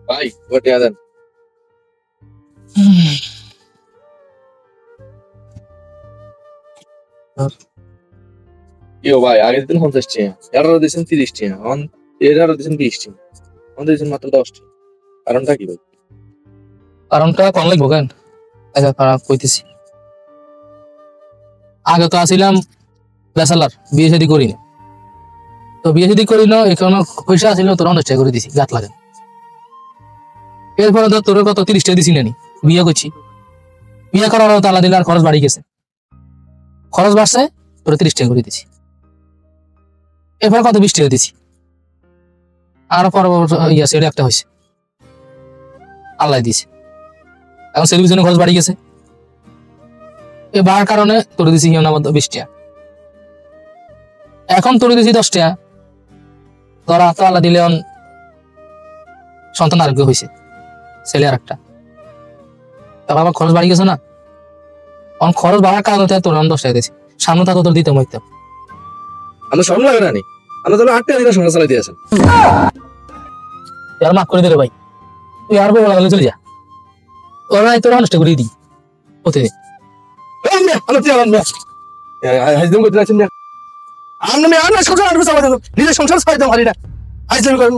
ভাই ওটা দেন। ইয়ো ভাই আগের দিন 50 টাকা, এরা দিয়েছেন 30 টাকা, এরা দিয়েছেন 20 টাকা, আমাদের দিয়েছেন মাত্র 10 টাকা। কারণটা কি ভাই? কারণটা কম লাগবো কেন? আচ্ছা খারাপ কইতেছি। আগে তো আসিলাম ব্যাচেলার, বিয়ে শাদী করি না। তো বিয়ে শাদী করি না, এখনো পয়সা আসিল তোর 50 টাকা করে দিছি গাত লাগে। এরপরে ধর তোর কত 30 টাকা দিছি নানি, বিয়ে করছি। বিয়ে করার তালা দিলে আর খরচ বাড়ি গেছে, খরচ বাড়ছে, তোর 30 টাকা করে দিছি। এরপর কত 20 টাকা দিছি, আর পর ইয়া সেটা একটা হয়েছে, আল্লাহ দিছে। এখন টেলিভিশনে খরচ বাড়ি গেছে, এ বাড়ার কারণে তোর দিছি 20 টাকা। এখন তোর দিছি 10 টাকা, তোরা তো আল্লাহ দিলে সন্তান আরেকটা হয়েছে, ছেলে আর একটা। তারপর আবার খরচ বাড়ি গেছে না, এখন খরচ বাড়ার কারণে তোর 10 টাকা দিয়েছি, সামনে তো তোর দিতে হইতো। আমরা সব লাগে না নি, আমরা তাহলে 8 টাকা দিলে সংসার চালাই দিয়েছেন। আর মাফ করে দে রে ভাই, তুই আর বলা গেলে চলে যা, ওরা তোর 50 টাকা করে দিই প্রতিদিন। নিজের সংসার চালাইতে পারি না, আইসলামি করেন।